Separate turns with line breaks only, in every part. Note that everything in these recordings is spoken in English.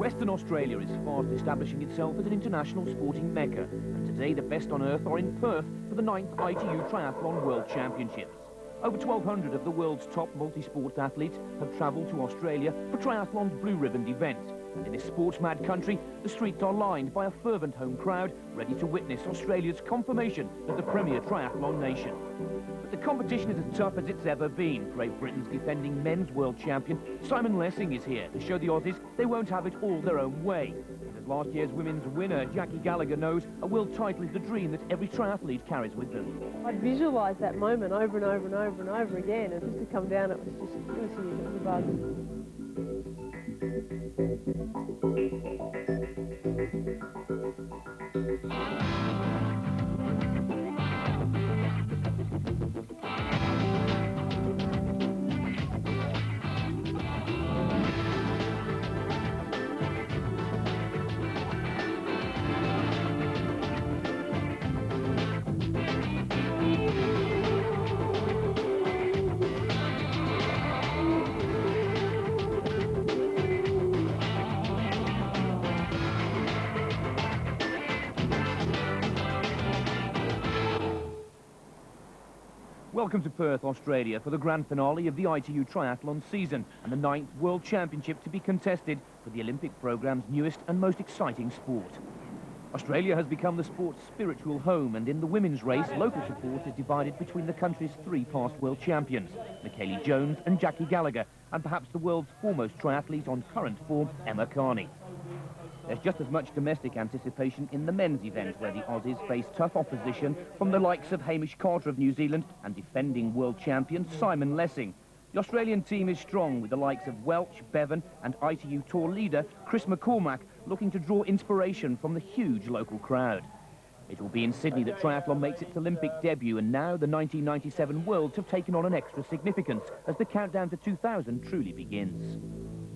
Western Australia is fast establishing itself as an international sporting mecca, and today the best on earth are in Perth for the 9th ITU Triathlon World Championships. Over 1,200 of the world's top multi-sport athletes have travelled to Australia for triathlon's blue-ribboned event. And in this sports-mad country, the streets are lined by a fervent home crowd ready to witness Australia's confirmation as the premier triathlon nation. But the competition is as tough as it's ever been. Great Britain's defending men's world champion, Simon Lessing, is here to show the Aussies they won't have it all their own way. And as last year's women's winner, Gallagher, knows, a world title is the dream that every triathlete carries with them.
I'd visualise that moment over and over and over and over again, and just to come down, it was huge, it was a buzz.
Welcome to Perth, Australia for the grand finale of the ITU Triathlon season and the 9th World Championship to be contested for the Olympic programme's newest and most exciting sport. Australia has become the sport's spiritual home, and in the women's race, local support is divided between the country's 3 past world champions, Michellie Jones and Gallagher, and perhaps the world's foremost triathlete on current form, Emma Carney. There's just as much domestic anticipation in the men's event, where the Aussies face tough opposition from the likes of Hamish Carter of New Zealand and defending world champion Simon Lessing. The Australian team is strong, with the likes of Welch, Beven and ITU Tour leader Chris McCormack looking to draw inspiration from the huge local crowd. It will be in Sydney that triathlon makes its Olympic debut, and now the 1997 Worlds have taken on an extra significance as the countdown to 2000 truly begins.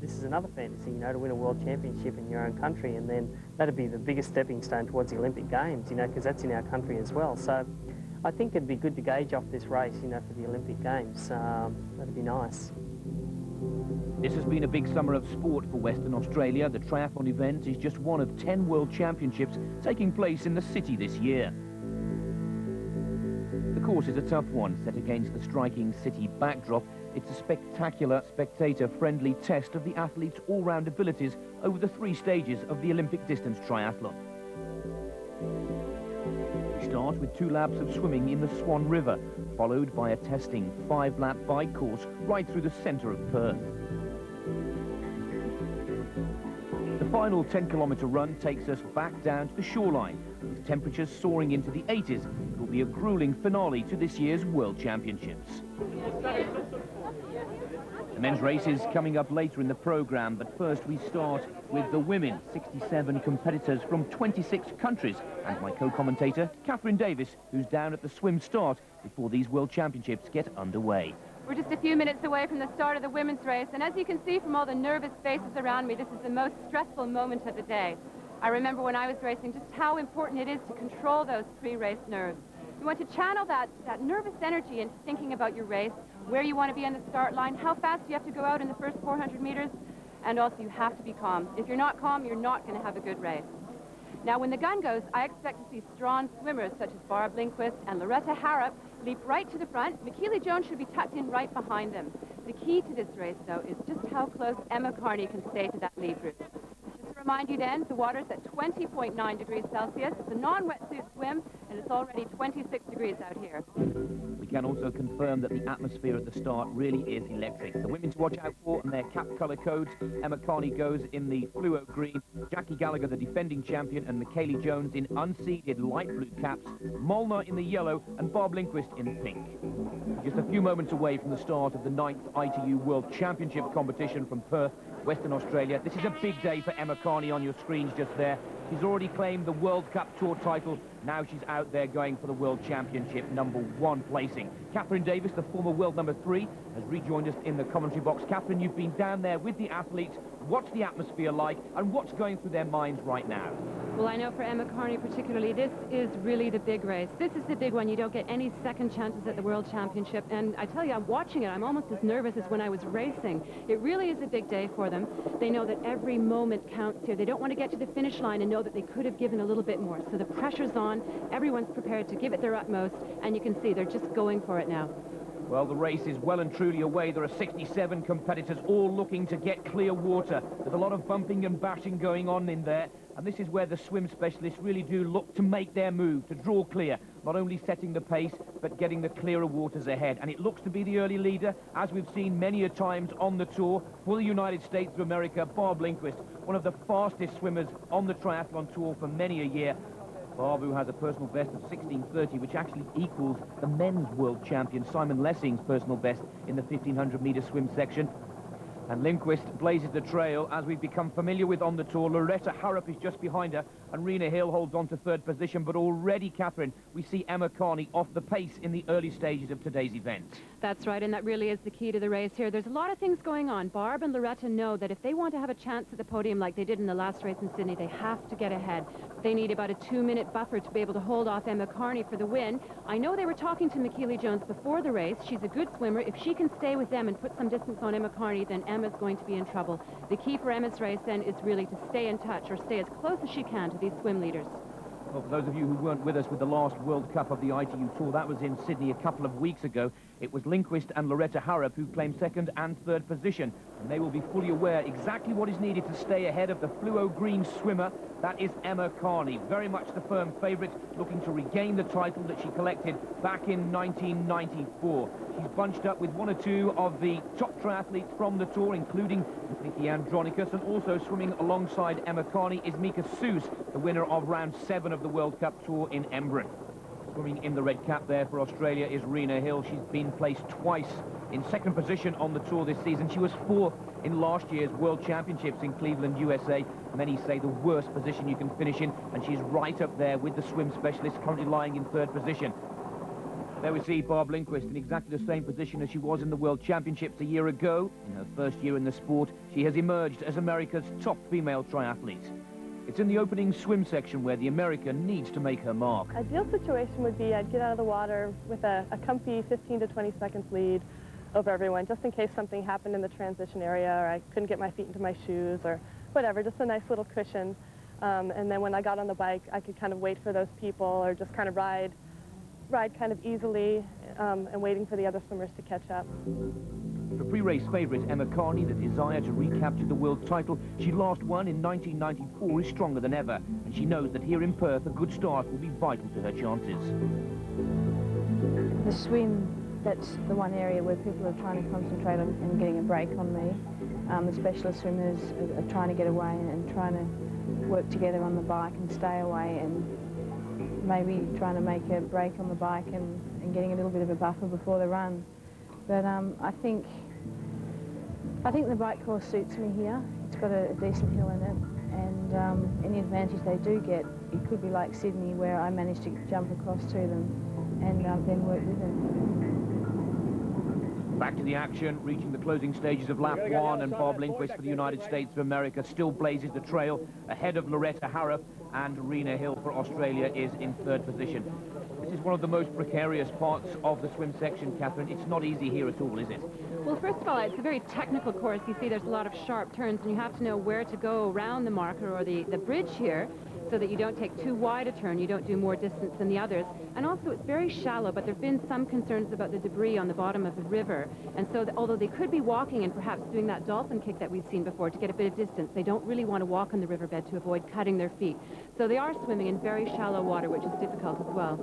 This is another fantasy, you know, to win a world championship in your own country, and then that'd be the biggest stepping stone towards the Olympic Games, you know, because that's in our country as well. So I think it'd be good to gauge off this race, you know, for the Olympic Games. That'd be nice.
This has been a big summer of sport for Western Australia. The triathlon event is just one of 10 world championships taking place in the city this year. The course is a tough one, set against the striking city backdrop. It's a spectacular, spectator-friendly test of the athletes' all-round abilities over the 3 stages of the Olympic distance triathlon. We start with 2 laps of swimming in the Swan River, followed by a testing 5-lap bike course right through the centre of Perth. The final 10-kilometre run takes us back down to the shoreline, with temperatures soaring into the 80s. It will be a gruelling finale to this year's World Championships. The men's race is coming up later in the programme, but first we start with the women. 67 competitors from 26 countries, and my co-commentator, Davies, who's down at the swim start before these World Championships get underway.
We're just a few minutes away from the start of the women's race, and as you can see from all the nervous faces around me, this is the most stressful moment of the day. I remember when I was racing just how important it is to control those pre-race nerves. You want to channel that nervous energy into thinking about your race, where you want to be on the start line, how fast you have to go out in the first 400 meters, and also you have to be calm. If you're not calm, you're not going to have a good race. Now, when the gun goes, I expect to see strong swimmers such as Barb Lindquist and Loretta Harrop leap right to the front. Michellie Jones should be tucked in right behind them. The key to this race, though, is just how close Emma Carney can stay to that lead group. Just to remind you then, the water's at 20.9 degrees Celsius. It's a non-wetsuit swim, and it's already 26 degrees out here.
We can also confirm that the atmosphere at the start really is electric. The women to watch out for and their cap colour codes. Emma Carney goes in the fluo green, Gallagher, the defending champion, and Michellie Jones in unseeded light blue caps, Molnar in the yellow, and Barb Lindquist in pink. Just a few moments away from the start of the 9th ITU World Championship competition from Perth, Western Australia. This is a big day for Emma Carney on your screens just there. She's already claimed the World Cup Tour title Now she's out there going for the World Championship #1 placing. Catherine Davies, the former world #3, has rejoined us in the commentary box. Catherine, you've been down there with the athletes. What's the atmosphere like, and what's going through their minds right now?
Well, I know for Emma Carney particularly, this is really the big race. This is the big one. You don't get any second chances at the World Championship. And I tell you, I'm watching it. I'm almost as nervous as when I was racing. It really is a big day for them. They know that every moment counts here. They don't want to get to the finish line and know that they could have given a little bit more. So the pressure's on. Everyone's prepared to give it their utmost. And you can see they're just going for it now.
Well, the race is well and truly away. There are 67 competitors all looking to get clear water. There's a lot of bumping and bashing going on in there. And this is where the swim specialists really do look to make their move, to draw clear. Not only setting the pace, but getting the clearer waters ahead. And it looks to be the early leader, as we've seen many a times on the tour. For the United States of America, Barb Lindquist, one of the fastest swimmers on the triathlon tour for many a year. Barb, who has a personal best of 16:30, which actually equals the men's world champion Simon Lessing's personal best in the 1500-meter swim section. And Lindquist blazes the trail, as we've become familiar with on the tour. Loretta Harrop is just behind her, and Rena Hill holds on to third position. But already, Catherine, we see Emma Carney off the pace in the early stages of today's event.
That's right, and that really is the key to the race here. There's a lot of things going on. Barb and Loretta know that if they want to have a chance at the podium like they did in the last race in Sydney, they have to get ahead. They need about a 2-minute buffer to be able to hold off Emma Carney for the win. I know they were talking to Michellie Jones before the race. She's a good swimmer. If she can stay with them and put some distance on Emma Carney, then Emma's going to be in trouble. The key for Emma's race then is really to stay in touch, or stay as close as she can to these swim leaders.
Well, for those of you who weren't with us with the last World Cup of the ITU Tour, that was in Sydney a couple of weeks ago. It was Lindquist and Loretta Harrop who claimed second and third position. And they will be fully aware exactly what is needed to stay ahead of the fluo green swimmer. That is Emma Carney, very much the firm favourite, looking to regain the title that she collected back in 1994. She's bunched up with one or two of the top triathletes from the tour, including Nikki Andronicus, and also swimming alongside Emma Carney is Mieke Suys, the winner of round 7 of the World Cup Tour in Embrun. Swimming in the red cap there for Australia is Rena Hill. She's been placed twice in second position on the tour this season. She was 4th in last year's World Championships in Cleveland, USA. Many say the worst position you can finish in, and she's right up there with the swim specialist, currently lying in 3rd position. There we see Barb Lindquist in exactly the same position as she was in the World Championships a year ago. In her first year in the sport, she has emerged as America's top female triathlete. It's in the opening swim section where the American needs to make her mark.
Ideal situation would be I'd get out of the water with a comfy 15 to 20 seconds lead over everyone, just in case something happened in the transition area, or I couldn't get my feet into my shoes, or whatever, just a nice little cushion. And then when I got on the bike, I could kind of wait for those people, or just kind of ride kind of easily, and waiting for the other swimmers to catch up.
For pre-race favourite Emma Carney, the desire to recapture the world title she last won in 1994 is stronger than ever, and she knows that here in Perth a good start will be vital to her chances.
The swim, that's the one area where people are trying to concentrate on and getting a break on me. The specialist swimmers are trying to get away and trying to work together on the bike and stay away, and maybe trying to make a break on the bike and getting a little bit of a buffer before the run. But I think the bike course suits me here. It's got a decent hill in it, and any advantage they do get, it could be like Sydney, where I managed to jump across to them and then work with them.
Back to the action, reaching the closing stages of lap 1, and Barb Lindquist for the United States of America still blazes the trail ahead of Loretta Harrop, and Rena Hill for Australia is in 3rd position. This is one of the most precarious parts of the swim section, Catherine. It's not easy here at all, is it?
Well, first of all, it's a very technical course. You see there's a lot of sharp turns, and you have to know where to go around the marker or the bridge here, so that you don't take too wide a turn, you don't do more distance than the others. And also it's very shallow, but there have been some concerns about the debris on the bottom of the river. And so although they could be walking and perhaps doing that dolphin kick that we've seen before to get a bit of distance, they don't really want to walk on the riverbed to avoid cutting their feet. So they are swimming in very shallow water, which is difficult as well.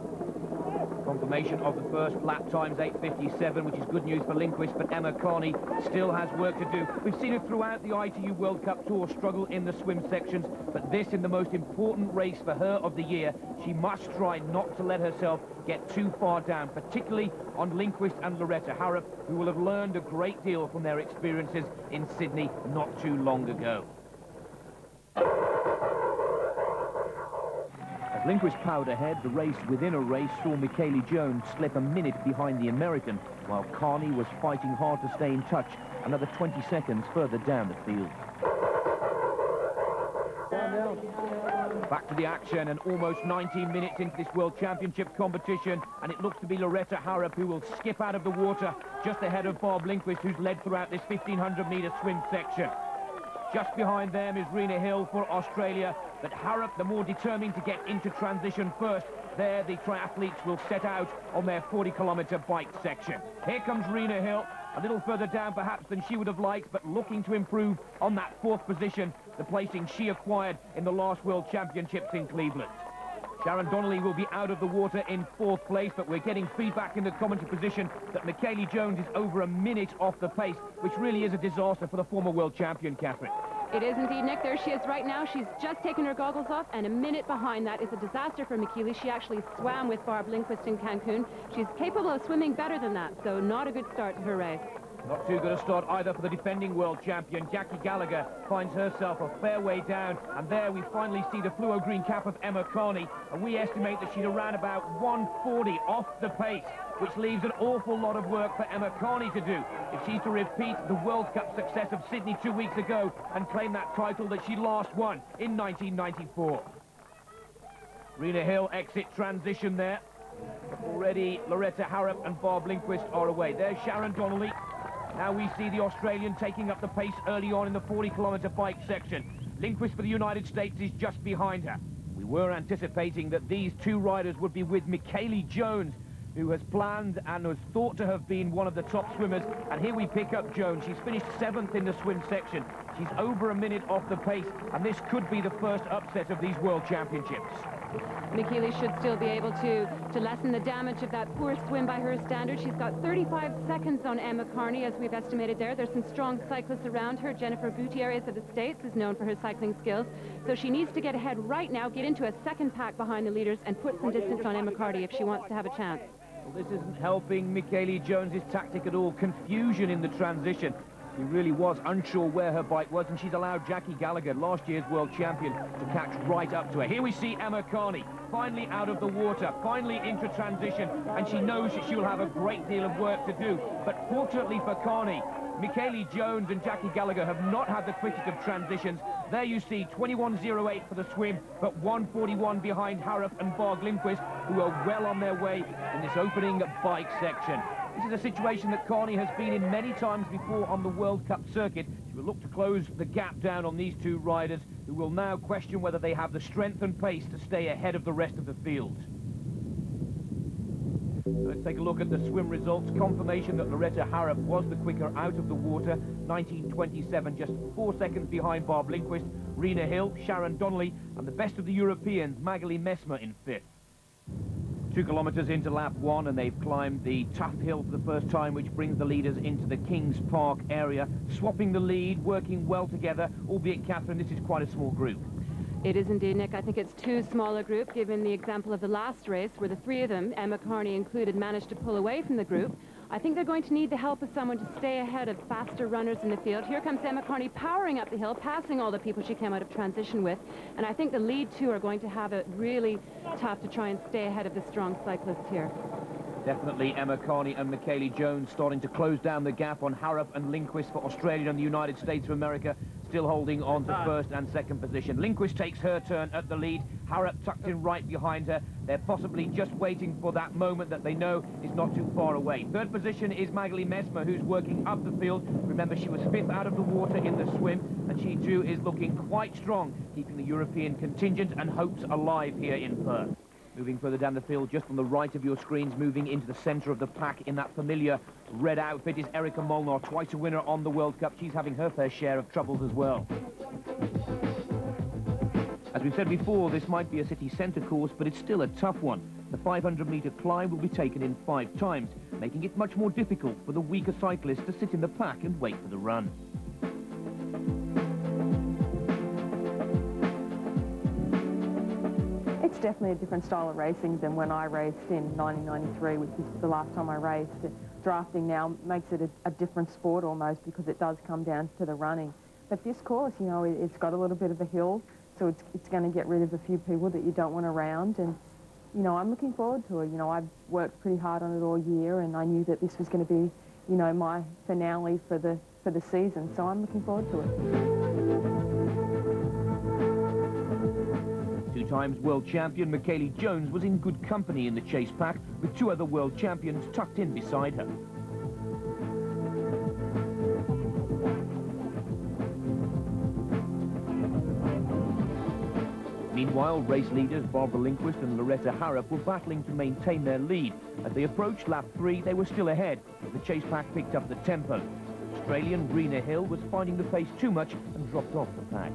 Confirmation of the first lap times 8:57, which is good news for Lindquist, but Emma Carney still has work to do. We've seen her throughout the ITU World Cup Tour struggle in the swim sections, but this in the most important race for her of the year, she must try not to let herself get too far down, particularly on Lindquist and Loretta Harrop, who will have learned a great deal from their experiences in Sydney not too long ago. As Lindquist powered ahead, the race within a race saw Michellie Jones slip a minute behind the American, while Carney was fighting hard to stay in touch, another 20 seconds further down the field. Back to the action, and almost 19 minutes into this World Championship competition, and it looks to be Loretta Harrop who will skip out of the water just ahead of Barb Lindquist, who's led throughout this 1,500-metre swim section. Just behind them is Rena Hill for Australia, but Harrop, the more determined to get into transition first. There, the triathletes will set out on their 40-kilometre bike section. Here comes Rena Hill, a little further down perhaps than she would have liked, but looking to improve on that fourth position, the placing she acquired in the last World Championships in Cleveland. Sharon Donnelly will be out of the water in fourth place, but we're getting feedback in the commentary position that Michellie Jones is over a minute off the pace, which really is a disaster for the former world champion, Catherine.
It is indeed, Nick. There she is right now. She's just taken her goggles off, and a minute behind that is a disaster for Michellie. She actually swam with Barb Lindquist in Cancun. She's capable of swimming better than that, so not a good start to her race.
Not too good a start either for the defending world champion. Jackie Gallagher finds herself a fair way down, and there we finally see the fluo green cap of Emma Carney, and we estimate that she's around about 140 off the pace, which leaves an awful lot of work for Emma Carney to do if she's to repeat the World Cup success of Sydney 2 weeks ago and claim that title that she last won in 1994. Rena Hill exit transition there. Already Loretta Harrop and Barb Lindquist are away. There's Sharon Donnelly. Now we see the Australian taking up the pace early on in the 40-kilometre bike section. Lindquist for the United States is just behind her. We were anticipating that these two riders would be with Michellie Jones, who has planned and was thought to have been one of the top swimmers. And here we pick up Jones. She's finished 7th in the swim section. She's over a minute off the pace, and this could be the first upset of these World Championships.
Michellie should still be able to lessen the damage of that poor swim by her standards. She's got 35 seconds on Emma Carney, as we've estimated there. There's some strong cyclists around her. Jennifer Gutierrez of the States is known for her cycling skills. So she needs to get ahead right now, get into a second pack behind the leaders, and put some distance on Emma Carney if she wants to have a chance.
Well, this isn't helping Michellie Jones's tactic at all. Confusion in the transition. She really was unsure where her bike was, and she's allowed Jackie Gallagher, last year's world champion, to catch right up to her. Here we see Emma Carney, finally out of the water, finally into transition, and she knows that she'll have a great deal of work to do. But fortunately for Carney, Michellie Jones and Jackie Gallagher have not had the quickest of transitions. There you see 21.08 for the swim, but 1:41 behind Harrop and Barb Lindquist, who are well on their way in this opening bike section. This is a situation that Carney has been in many times before on the World Cup circuit. She will look to close the gap down on these two riders, who will now question whether they have the strength and pace to stay ahead of the rest of the field. Let's take a look at the swim results. Confirmation that Loretta Harrop was the quicker out of the water. 19:27, just 4 seconds behind Barb Lindquist, Rena Hill, Sharon Donnelly, and the best of the Europeans, Michellie Mesmer, in 5th. 2 kilometres into lap 1, and they've climbed the tough hill for the first time, which brings the leaders into the Kings Park area, swapping the lead, working well together, albeit, Catherine, this is quite a small group.
It is indeed, Nick. I think it's too small a group, given the example of the last race, where the three of them, Emma Carney included, managed to pull away from the group. I think they're going to need the help of someone to stay ahead of faster runners in the field. Here comes Emma Carney powering up the hill, passing all the people she came out of transition with. And I think the lead two are going to have it really tough to try and stay ahead of the strong cyclists here.
Definitely Emma Carney and Michellie Jones starting to close down the gap on Harrop and Lindquist for Australia and the United States of America, still holding on to first and second position. Lindquist takes her turn at the lead. Harrop tucked in right behind her. They're possibly just waiting for that moment that they know is not too far away. Third position is Michellie Mesmer, who's working up the field. Remember, she was 5th out of the water in the swim, and she too is looking quite strong, keeping the European contingent and hopes alive here in Perth. Moving further down the field, just on the right of your screens, moving into the centre of the pack in that familiar red outfit is Erika Molnar, twice a winner on the World Cup. She's having her fair share of troubles as well. As we've said before, this might be a city centre course, but it's still a tough one. The 500-metre climb will be taken in 5 times, making it much more difficult for the weaker cyclists to sit in the pack and wait for the run.
It's definitely a different style of racing than when I raced in 1993, which is the last time I raced. Drafting now makes it a different sport almost, because it does come down to the running. But this course, you know, it's got a little bit of a hill,
So it's going to get rid of a few people that you don't want around. And, you know, I'm looking forward to it. You know, I've worked pretty hard on it all year, and I knew that this was going to be, you know, my finale for the season. So I'm looking forward to it.
Two times world champion Michellie Jones was in good company in the chase pack, with two other world champions tucked in beside her. Meanwhile, race leaders Barbara Lindquist and Loretta Harrop were battling to maintain their lead. As they approached lap 3, they were still ahead, as the chase pack picked up the tempo. Australian Rena Hill was finding the pace too much and dropped off the pack.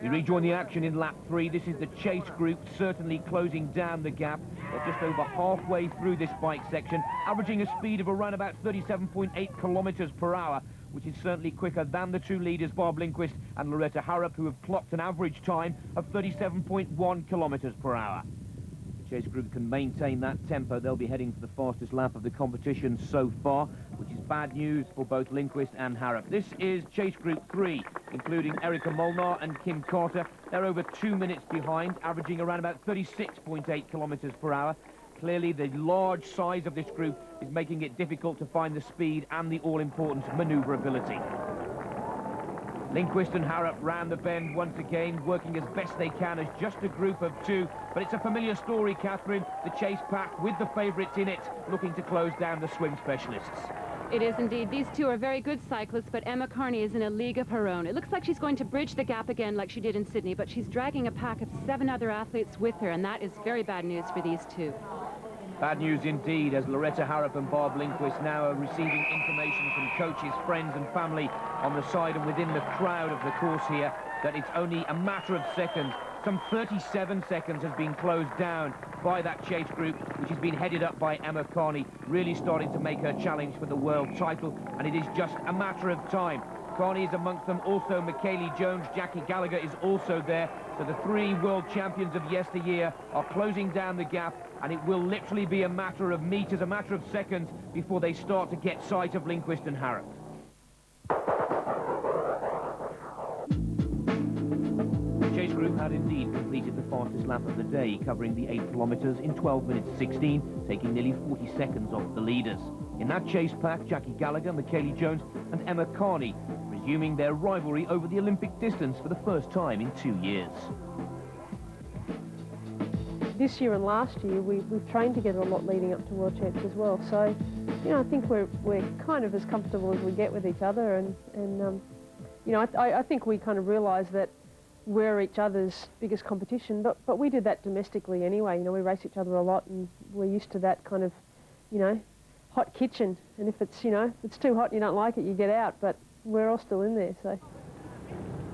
We rejoin the action in lap 3. This is the chase group certainly closing down the gap. They're just over halfway through this bike section, averaging a speed of around about 37.8 kilometres per hour, which is certainly quicker than the two leaders, Barb Lindquist and Loretta Harrop, who have clocked an average time of 37.1 kilometres per hour. The chase group can maintain that tempo. They'll be heading for the fastest lap of the competition so far, which is bad news for both Lindquist and Harrop. This is chase group 3, including Erica Molnar and Kim Carter. They're over 2 minutes behind, averaging around about 36.8 kilometres per hour. Clearly, the large size of this group is making it difficult to find the speed and the all-important manoeuvrability. Lindquist and Harrop round the bend once again, working as best they can as just a group of two. But it's a familiar story, Catherine. The chase pack with the favourites in it, looking to close down the swim specialists.
It is indeed. These two are very good cyclists, but Emma Carney is in a league of her own. It looks like she's going to bridge the gap again like she did in Sydney, but she's dragging a pack of 7 other athletes with her, and that is very bad news for these two.
Bad news indeed, as Loretta Harrop and Barb Lindquist now are receiving information from coaches, friends and family on the side and within the crowd of the course here that it's only a matter of seconds. Some 37 seconds has been closed down by that chase group, which has been headed up by Emma Carney, really starting to make her challenge for the world title, and it is just a matter of time. Carney is amongst them, also Michellie Jones, Jackie Gallagher is also there. So the 3 world champions of yesteryear are closing down the gap, and it will literally be a matter of meters, a matter of seconds, before they start to get sight of Lindquist and Harrop. The chase group had indeed completed the fastest lap of the day, covering the 8 kilometres in 12 minutes 16, taking nearly 40 seconds off the leaders. In that chase pack, Jackie Gallagher, Michellie Jones and Emma Carney resuming their rivalry over the Olympic distance for the first time in 2 years.
This year and last year, we've trained together a lot leading up to World Champs as well. So, you know, I think we're kind of as comfortable as we get with each other, and you know, I think we kind of realise that we're each other's biggest competition, but we did that domestically anyway. You know, we race each other a lot, and we're used to that kind of, you know, hot kitchen. And if it's, you know, if it's too hot and you don't like it, you get out. But we're all still in there, so.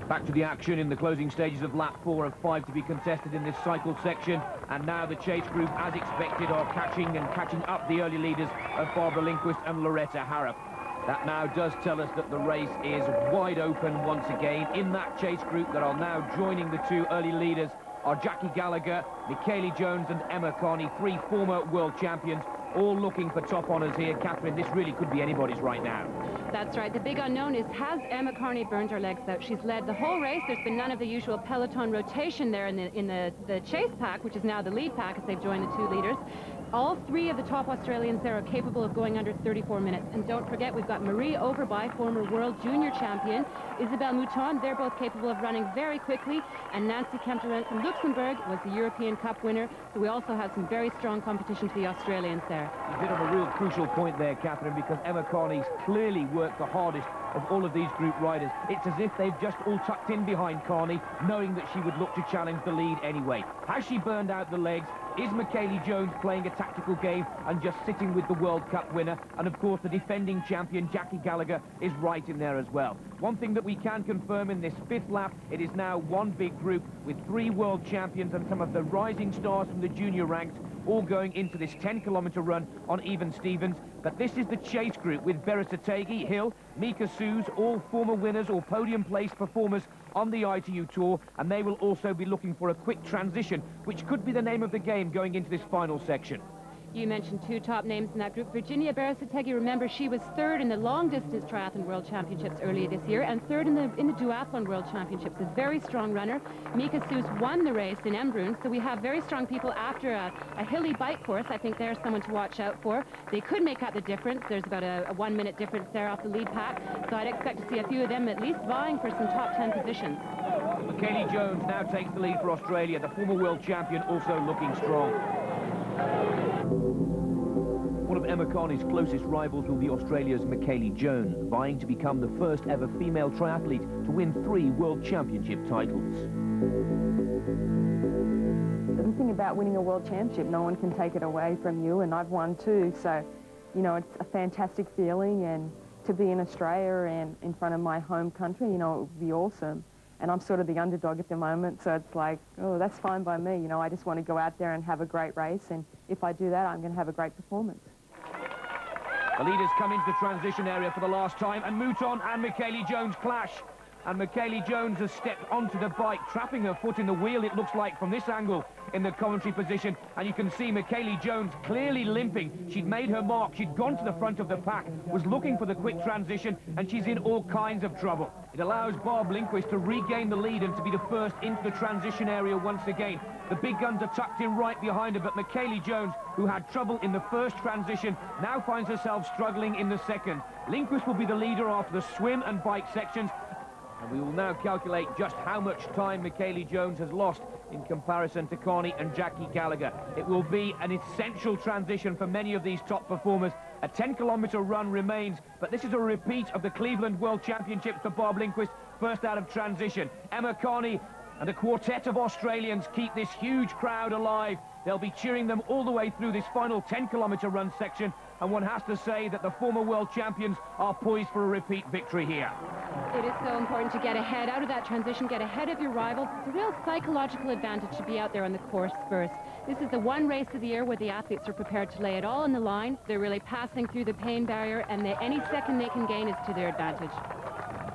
Back to the action in the closing stages of lap 4 of 5 to be contested in this cycle section. And now the chase group, as expected, are catching up the early leaders of Barbara Lindquist and Loretta Harrop. That now does tell us that the race is wide open once again. In that chase group that are now joining the 2 early leaders are Jackie Gallagher, Michellie Jones and Emma Carney, 3 former world champions, all looking for top honours here. Catherine, this really could be anybody's right now.
That's right. The big unknown is, has Emma Carney burned her legs out? She's led the whole race. There's been none of the usual peloton rotation there in the chase pack, which is now the lead pack as they've joined the 2 leaders. All 3 of the top Australians there are capable of going under 34 minutes. And don't forget, we've got Marie Overby, former world junior champion, Isabelle Mouthon, they're both capable of running very quickly, and Nancy Kempterman from Luxembourg was the European Cup winner. So we also have some very strong competition to the Australians there.
You hit on a real crucial point there, Catherine, because Emma Carney's clearly worked the hardest of all of these group riders. It's as if they've just all tucked in behind Carney, knowing that she would look to challenge the lead anyway. Has she burned out the legs? Is Michellie Jones playing a tactical game and just sitting with the World Cup winner? And of course, the defending champion, Jackie Gallagher, is right in there as well. One thing that we can confirm in this 5th lap, it is now one big group with 3 world champions and some of the rising stars from the junior ranks, all going into this 10-kilometre run on even Stevens. But this is the chase group with Beresategi, Hill, Mieke Suys, all former winners or podium place performers on the ITU Tour, and they will also be looking for a quick transition, which could be the name of the game going into this final section.
You mentioned two top names in that group. Virginia Barasategi, remember, she was third in the long-distance triathlon world championships earlier this year and third in the duathlon world championships. A very strong runner. Mieke Suys won the race in Embrun, so we have very strong people after a hilly bike course. I think there's someone to watch out for. They could make up the difference. There's about a 1 minute difference there off the lead pack, so I'd expect to see a few of them at least vying for some top 10 positions.
Michellie Jones now takes the lead for Australia. The former world champion also looking strong. One of Emma Carney's closest rivals will be Australia's Michellie Jones, vying to become the first ever female triathlete to win 3 world championship titles.
The thing about winning a world championship, no one can take it away from you, and I've won too, so, you know, it's a fantastic feeling, and to be in Australia and in front of my home country, you know, it would be awesome. And I'm sort of the underdog at the moment, so it's like, oh, that's fine by me. You know, I just want to go out there and have a great race, and if I do that, I'm going to have a great performance.
The leaders come into the transition area for the last time, and Mouthon and Michellie Jones clash. And Michellie Jones has stepped onto the bike, trapping her foot in the wheel, it looks like, from this angle in the commentary position. And you can see Michellie Jones clearly limping. She'd made her mark. She'd gone to the front of the pack, was looking for the quick transition, and she's in all kinds of trouble. It allows Barb Lindquist to regain the lead and to be the first into the transition area once again. The big guns are tucked in right behind her, but Michellie Jones, who had trouble in the first transition, now finds herself struggling in the second. Lindquist will be the leader after the swim and bike sections. And we will now calculate just how much time Michellie Jones has lost in comparison to Carney and Jackie Gallagher. It will be an essential transition for many of these top performers. A 10-kilometre run remains, but this is a repeat of the Cleveland World Championships for Barb Lindquist, first out of transition. Emma Carney and a quartet of Australians keep this huge crowd alive. They'll be cheering them all the way through this final 10-kilometre run section, and one has to say that the former world champions are poised for a repeat victory here.
It is so important to get ahead out of that transition, get ahead of your rivals. It's a real psychological advantage to be out there on the course first. This is the one race of the year where the athletes are prepared to lay it all on the line. They're really passing through the pain barrier, and any second they can gain is to their advantage.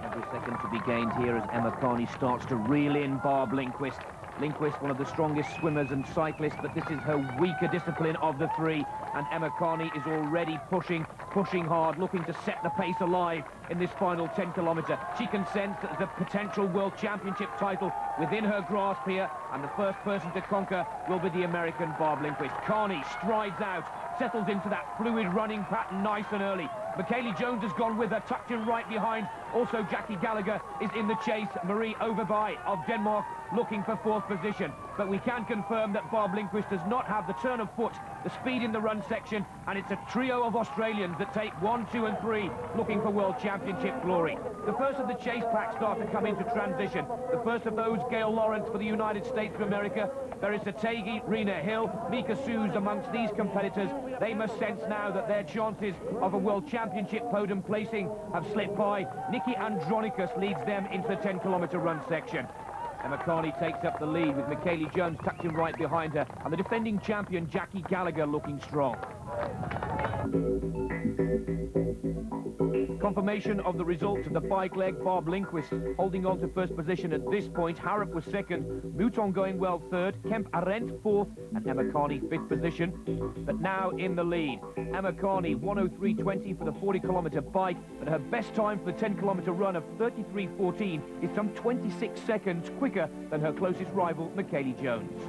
Every second to be gained here as Emma Carney starts to reel in Barb Lindquist. Lindquist, one of the strongest swimmers and cyclists, but this is her weaker discipline of the three. And Emma Carney is already pushing hard, looking to set the pace alive in this final 10-kilometre. She can sense that the potential World Championship title within her grasp here, and the first person to conquer will be the American Barb Lindquist. Carney strides out, settles into that fluid running pattern nice and early. Michellie Jones has gone with her, tucked in right behind. Also, Jackie Gallagher is in the chase. Marie Overby of Denmark looking for 4th position. But we can confirm that Barb Lindquist does not have the turn of foot, the speed in the run section, and it's a trio of Australians that take 1, 2 and 3 looking for World Championship glory. The first of the chase pack start to come into transition. The first of those, Gail Lawrence for the United States of America. Barasategi, Rena Hill, Mieke Suys amongst these competitors. They must sense now that their chances of a World Championship podium placing have slipped by. Nikki Andronicus leads them into the 10-kilometre run section. Emma Carney takes up the lead with Michellie Jones tucked in right behind her, and the defending champion Jackie Gallagher looking strong. Confirmation of the results of the bike leg. Barb Lindquist holding on to first position at this point. Harrop was second, Mouthon going well third, Kemp Arendt fourth, and Emma Carney 5th position. But now in the lead, Emma Carney 1:03.20 for the 40-kilometre bike, but her best time for the 10-kilometre run of 33.14 is some 26 seconds quicker than her closest rival, Michellie Jones.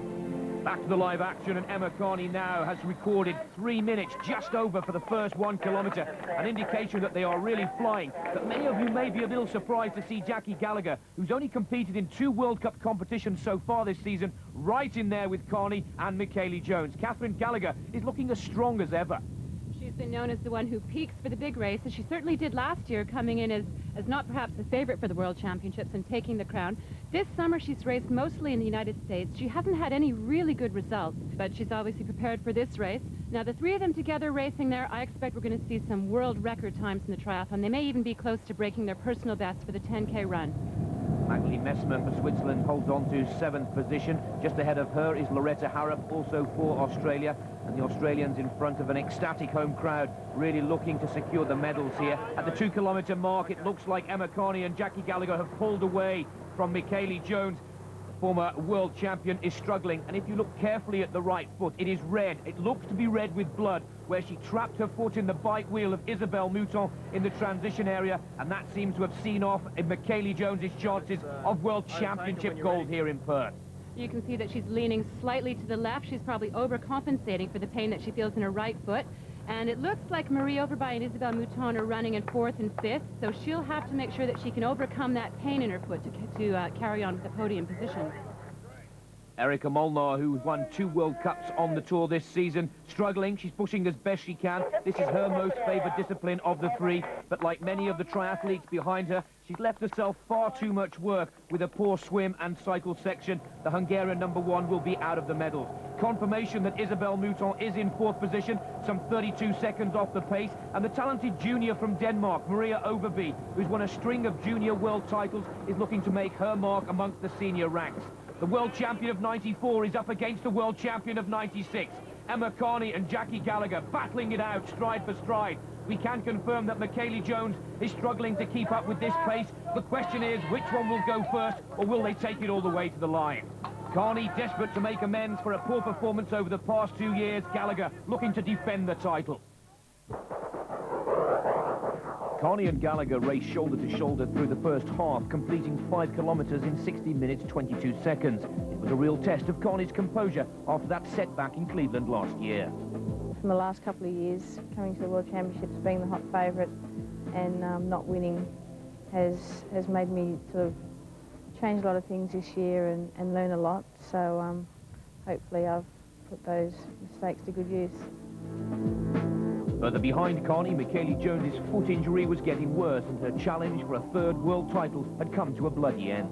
Back to the live action, and Emma Carney now has recorded 3 minutes just over for the first 1 kilometre, an indication that they are really flying. But many of you may be a little surprised to see Jackie Gallagher, who's only competed in 2 World Cup competitions so far this season, right in there with Carney and Michellie Jones. Catherine Gallagher is looking as strong as ever.
She's been known as the one who peaks for the big races. She certainly did last year, coming in as not perhaps the favorite for the World Championships and taking the crown. This summer she's raced mostly in the United States. She hasn't had any really good results, but she's obviously prepared for this race. Now, the 3 of them together racing there, I expect we're going to see some world record times in the triathlon. They may even be close to breaking their personal best for the 10K run.
Michellie Messmer for Switzerland holds on to 7th position. Just ahead of her is Loretta Harrop, also for Australia. And the Australians in front of an ecstatic home crowd, really looking to secure the medals here. At the 2-kilometre mark, it looks like Emma Carney and Jackie Gallagher have pulled away from Michellie Jones. former world champion, is struggling, and if you look carefully at the right foot, it is red. It looks to be red with blood, where she trapped her foot in the bike wheel of Isabelle Mouthon in the transition area, and that seems to have seen off in Michellie Jones's chances of world championship gold here in Perth.
You can see that she's leaning slightly to the left. She's probably overcompensating for the pain that she feels in her right foot. And it looks like Marie Overby and Isabelle Mouthon are running in 4th and 5th, so she'll have to make sure that she can overcome that pain in her foot to carry on with the podium position.
Erika Molnar, who's won 2 World Cups on the tour this season, struggling. She's pushing as best she can. This is her most favoured discipline of the 3, but like many of the triathletes behind her, she's left herself far too much work with a poor swim and cycle section. The Hungarian #1 will be out of the medals. Confirmation that Isabelle Mouthon is in 4th position, some 32 seconds off the pace, and the talented junior from Denmark, Maria Overby, who's won a string of junior world titles, is looking to make her mark amongst the senior ranks. The world champion of 94 is up against the world champion of 96. Emma Carney and Jackie Gallagher battling it out stride for stride. We can confirm that Michellie Jones is struggling to keep up with this pace. The question is, which one will go first, or will they take it all the way to the line? Carney desperate to make amends for a poor performance over the past 2 years. Gallagher looking to defend the title. Carney and Gallagher raced shoulder to shoulder through the first half, completing 5 kilometres in 60 minutes 22 seconds. It was a real test of Carney's composure after that setback in Cleveland last year.
From the last couple of years, coming to the World Championships, being the hot favourite and not winning has made me sort of change a lot of things this year and learn a lot. So hopefully I've put those mistakes to good use.
Further behind Carney, Michellie Jones's foot injury was getting worse, and her challenge for a 3rd world title had come to a bloody end.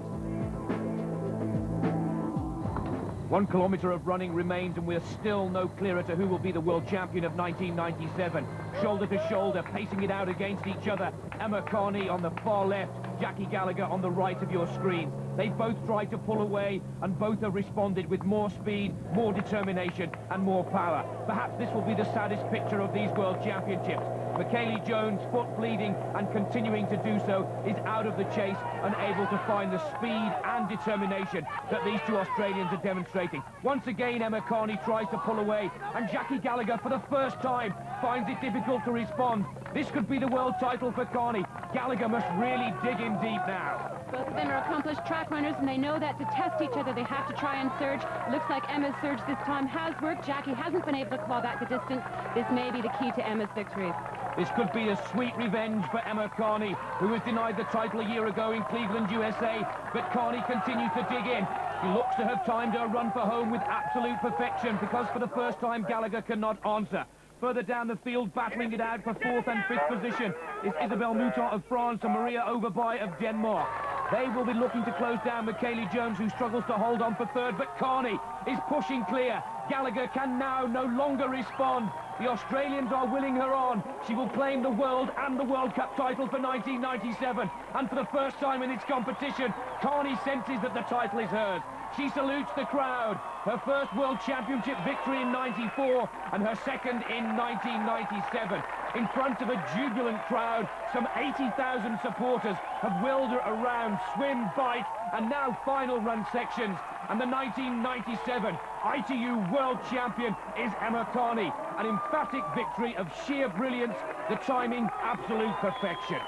1 kilometre of running remains, and we're still no clearer to who will be the world champion of 1997. Shoulder to shoulder, pacing it out against each other. Emma Carney on the far left, Jackie Gallagher on the right of your screen. They both tried to pull away, and both have responded with more speed, more determination, and more power. Perhaps this will be the saddest picture of these World Championships. Michellie Jones, foot bleeding and continuing to do so, is out of the chase, unable to find the speed and determination that these 2 Australians are demonstrating. Once again, Emma Carney tries to pull away, and Jackie Gallagher, for the first time, finds it difficult to respond. This could be the world title for Carney. Gallagher must really dig in deep now.
Both of them are accomplished track runners, and they know that to test each other, they have to try and surge. Looks like Emma's surge this time has worked. Jackie hasn't been able to claw back the distance. This may be the key to Emma's victory.
This could be a sweet revenge for Emma Carney, who was denied the title a year ago in Cleveland, USA. But Carney continues to dig in. She looks to have timed her run for home with absolute perfection, because for the first time Gallagher cannot answer. Further down the field, battling it out for 4th and 5th position, is Isabelle Mouthon of France and Maria Overby of Denmark. They will be looking to close down Michellie Jones, who struggles to hold on for 3rd, but Carney is pushing clear. Gallagher can now no longer respond. The Australians are willing her on. She will claim the World and the World Cup title for 1997. And for the first time in its competition, Carney senses that the title is hers. She salutes the crowd. Her first World Championship victory in '94 and her second in 1997. In front of a jubilant crowd, some 80,000 supporters have wheeled her around swim, bike, and now final run sections. And the 1997 ITU World Champion is Emma Carney. An emphatic victory of sheer brilliance, the timing absolute perfection.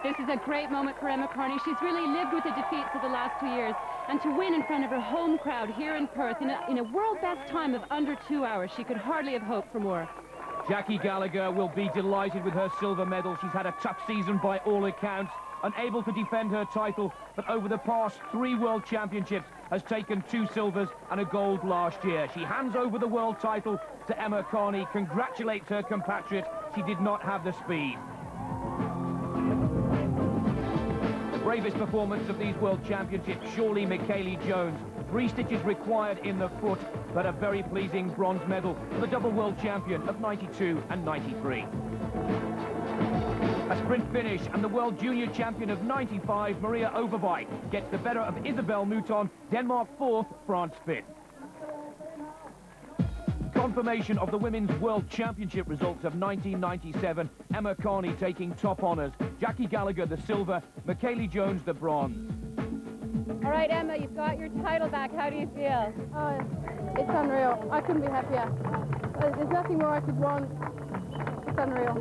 This is a great moment for Emma Carney. She's really lived with the defeats of the last 2 years. And to win in front of her home crowd here in Perth in a world best time of under 2 hours, she could hardly have hoped for more.
Jackie Gallagher will be delighted with her silver medal. She's had a tough season by all accounts, unable to defend her title, but over the past 3 World Championships has taken 2 silvers and a gold last year. She hands over the world title to Emma Carney, congratulates her compatriot. She did not have the speed. Bravest performance of these World Championships, surely Michellie Jones. 3 stitches required in the foot, but a very pleasing bronze medal for the double world champion of 92 and 93. A sprint finish, and the world junior champion of 95, Maria Overby, gets the better of Isabelle Mouthon, Denmark 4th, France 5th. Confirmation of the Women's World Championship results of 1997, Emma Carney taking top honours, Jackie Gallagher the silver, Michellie Jones the bronze.
All right, Emma, you've got your title back. How do you feel?
Oh, it's unreal. I couldn't be happier. There's nothing more I could want. It's unreal.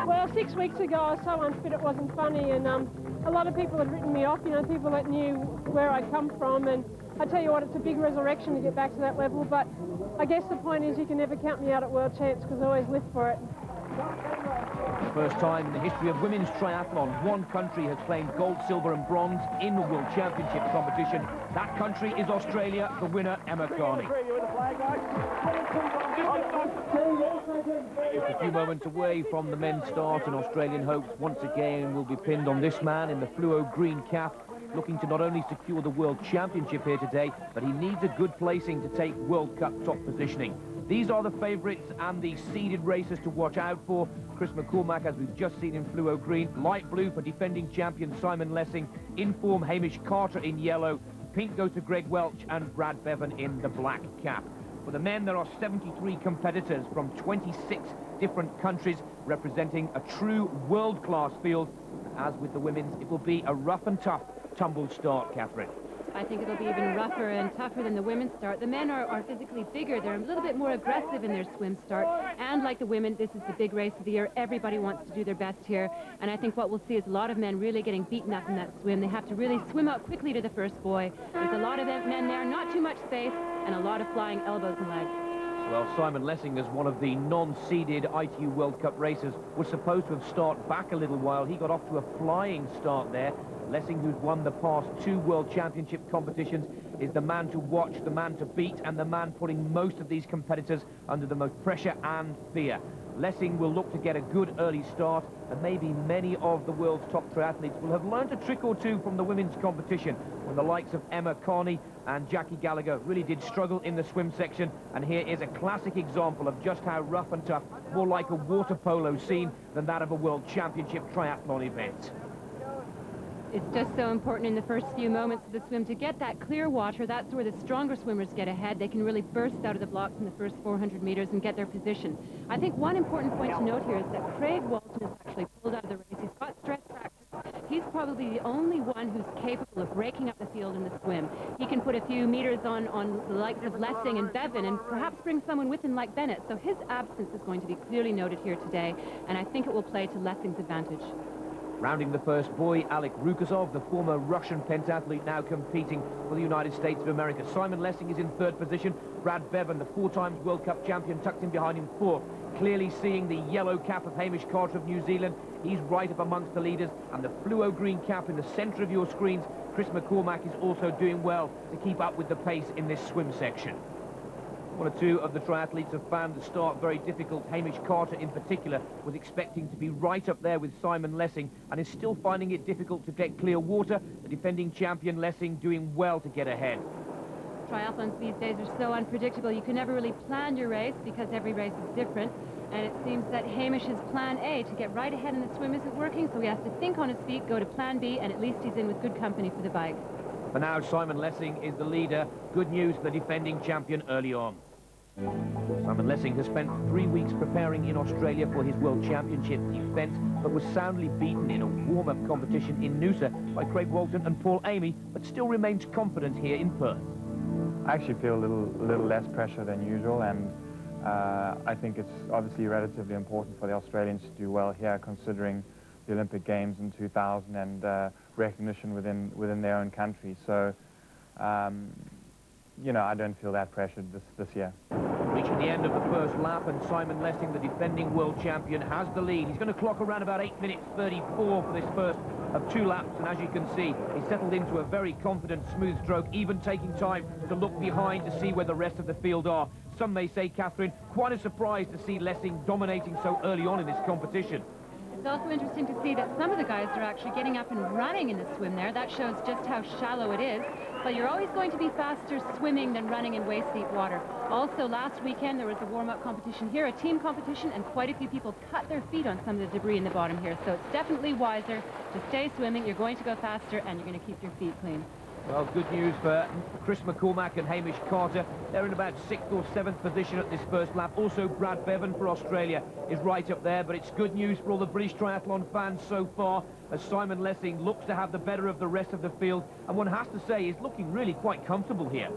Well, 6 weeks ago I was so unfit it wasn't funny, and a lot of people had written me off, you know, people that knew where I come from, and I tell you what, it's a big resurrection to get back to that level, but I guess the point is you can never count me out at World Champs because I always live for it.
For the first time in the history of women's triathlon, one country has claimed gold, silver and bronze in the World Championship competition. That country is Australia, the winner, Emma Carney. Just a few moments away from the men's start, and Australian hopes once again will be pinned on this man in the fluo green cap, looking to not only secure the World Championship here today, but he needs a good placing to take World Cup top positioning. These are the favourites and the seeded racers to watch out for. Chris McCormack, as we've just seen, in fluo green. Light blue for defending champion Simon Lessing. In form, Hamish Carter in yellow. Pink goes to Greg Welch and Brad Beven in the black cap. For the men, there are 73 competitors from 26 different countries representing a true world-class field. As with the women's, it will be a rough and tough tumble start, Catherine.
I think it'll be even rougher and tougher than the women's start. The men are physically bigger. They're a little bit more aggressive in their swim start. And like the women, this is the big race of the year. Everybody wants to do their best here. And I think what we'll see is a lot of men really getting beaten up in that swim. They have to really swim out quickly to the first buoy. There's a lot of men there, not too much space, and a lot of flying elbows and legs.
Well, Simon Lessing, as one of the non-seeded ITU World Cup racers, was supposed to have started back a little while. He got off to a flying start there. Lessing, who's won the past 2 World Championship competitions, is the man to watch, the man to beat, and the man putting most of these competitors under the most pressure and fear. Lessing will look to get a good early start, and maybe many of the world's top triathletes will have learned a trick or two from the women's competition, when the likes of Emma Carney and Gallagher really did struggle in the swim section. And here is a classic example of just how rough and tough, more like a water polo scene than that of a World Championship triathlon event.
It's just so important in the first few moments of the swim to get that clear water. That's where the stronger swimmers get ahead. They can really burst out of the blocks in the first 400 meters and get their position. I think one important point to note here is that Craig Walton has actually pulled out of the race. He's got stress fractures. He's probably the only one who's capable of breaking up the field in the swim. He can put a few meters on the likes of Lessing and Beven and perhaps bring someone with him like Bennett. So his absence is going to be clearly noted here today, and I think it will play to Lessing's advantage.
Rounding the first buoy, Alec Rukasov, the former Russian pentathlete, now competing for the United States of America. Simon Lessing is in 3rd position. Brad Beven, the 4-times World Cup champion, tucked in behind him 4th. Clearly seeing the yellow cap of Hamish Carter of New Zealand. He's right up amongst the leaders. And the fluo green cap in the centre of your screens, Chris McCormack, is also doing well to keep up with the pace in this swim section. One or two of the triathletes have found the start very difficult. Hamish Carter, in particular, was expecting to be right up there with Simon Lessing and is still finding it difficult to get clear water. The defending champion Lessing doing well to get ahead.
Triathlons these days are so unpredictable. You can never really plan your race because every race is different. And it seems that Hamish's plan A to get right ahead in the swim isn't working, so he has to think on his feet, go to plan B, and at least he's in with good company for the bike.
For now, Simon Lessing is the leader. Good news for the defending champion early on. Simon Lessing has spent 3 weeks preparing in Australia for his World Championship defence, but was soundly beaten in a warm-up competition in Noosa by Craig Walton and Paul Amy, but still remains confident here in Perth.
I actually feel a little less pressure than usual, and I think it's obviously relatively important for the Australians to do well here, considering the Olympic Games in 2000 and recognition within their own country. So, you know, I don't feel that pressured this year.
Reaching the end of the first lap, and Simon Lessing, the defending world champion, has the lead. He's going to clock around about 8 minutes 34 for this first of 2 laps, and as you can see, he's settled into a very confident, smooth stroke, even taking time to look behind to see where the rest of the field are. Some may say, Catherine, quite a surprise to see Lessing dominating so early on in this competition.
It's also interesting to see that some of the guys are actually getting up and running in the swim there. That shows just how shallow it is. But you're always going to be faster swimming than running in waist-deep water. Also, last weekend there was a warm-up competition here, a team competition, and quite a few people cut their feet on some of the debris in the bottom here. So it's definitely wiser to stay swimming. You're going to go faster, and you're going to keep your feet clean.
Well, good news for Chris McCormack and Hamish Carter. They're in about 6th or 7th position at this first lap. Also, Brad Beven for Australia is right up there, but it's good news for all the British triathlon fans so far, as Simon Lessing looks to have the better of the rest of the field, and one has to say he's looking really quite comfortable here.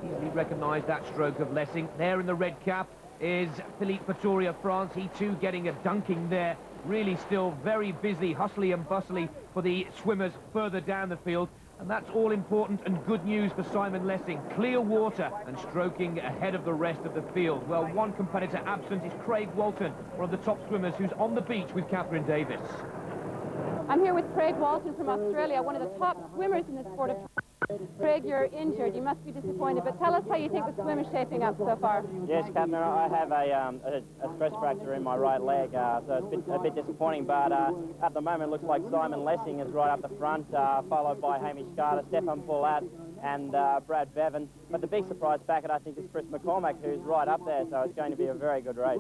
Easily recognised that stroke of Lessing. There in the red cap is Philippe Fattori of France. He too getting a dunking there. Really still very busy, hustly and bustly for the swimmers further down the field. And that's all important and good news for Simon Lessing. Clear water and stroking ahead of the rest of the field. Well, one competitor absent is Craig Walton, one of the top swimmers who's on the beach with Catherine Davies.
I'm here with Craig Walton from Australia, one of the top swimmers in the sport of... Craig, you're injured. You must be disappointed, but tell us how you think the swim is shaping up so far.
Yes, Catherine, I have a stress fracture in my right leg, so it's a bit disappointing, but at the moment it looks like Simon Lessing is right up the front, followed by Hamish Carter, Stefan Poulat, and Brad Beven. But the big surprise packet, I think, is Chris McCormack, who's right up there, so it's going to be a very good race.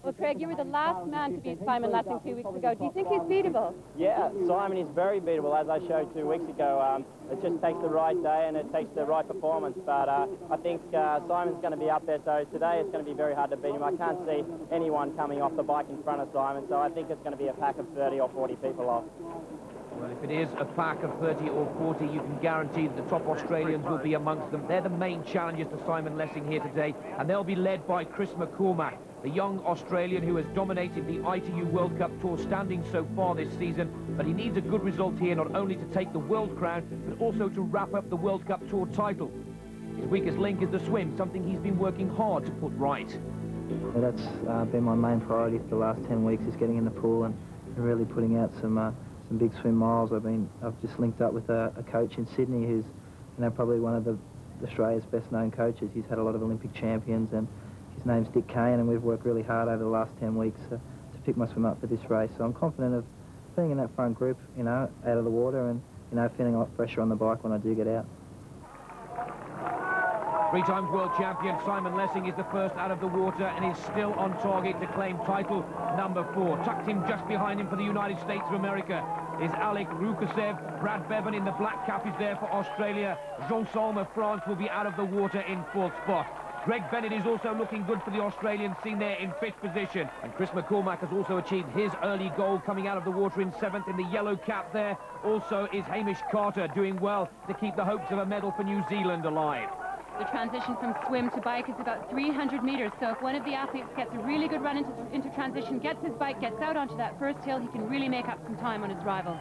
Well, Craig, you were the last man to beat Simon Lessing 2 weeks ago. Do you think he's beatable?
Yeah, Simon is very beatable, as I showed 2 weeks ago. It just takes the right day and it takes the right performance, but I think Simon's going to be up there, so today it's going to be very hard to beat him. I can't see anyone coming off the bike in front of Simon, so I think it's going to be a pack of 30 or 40 people off.
Well, if it is a pack of 30 or 40, you can guarantee that the top Australians will be amongst them. They're the main challengers to Simon Lessing here today, and they'll be led by Chris McCormack, the young Australian who has dominated the ITU World Cup Tour standing so far this season. But he needs a good result here, not only to take the world crown, but also to wrap up the World Cup Tour title. His weakest link is the swim, something he's been working hard to put right.
Yeah, that's been my main priority for the last 10 weeks, is getting in the pool and really putting out some big swim miles. I've just linked up with a coach in Sydney who's, probably one of Australia's best-known coaches. He's had a lot of Olympic champions, and his name's Dick Kane, and we've worked really hard over the last 10 weeks to pick my swim up for this race. So I'm confident of being in that front group, out of the water, and feeling a lot of pressure on the bike when I do get out.
3 times world champion Simon Lessing is the first out of the water and is still on target to claim title number 4. Tucked him just behind him for the United States of America is Alec Rukasev. Brad Beven in the black cap is there for Australia. Jean Salme of France will be out of the water in 4th spot. Greg Bennett is also looking good for the Australians, seen there in 5th position. And Chris McCormack has also achieved his early goal, coming out of the water in 7th. In the yellow cap there also is Hamish Carter, doing well to keep the hopes of a medal for New Zealand alive.
The transition from swim to bike is about 300 meters, so if one of the athletes gets a really good run into transition, gets his bike, gets out onto that first hill, he can really make up some time on his rival.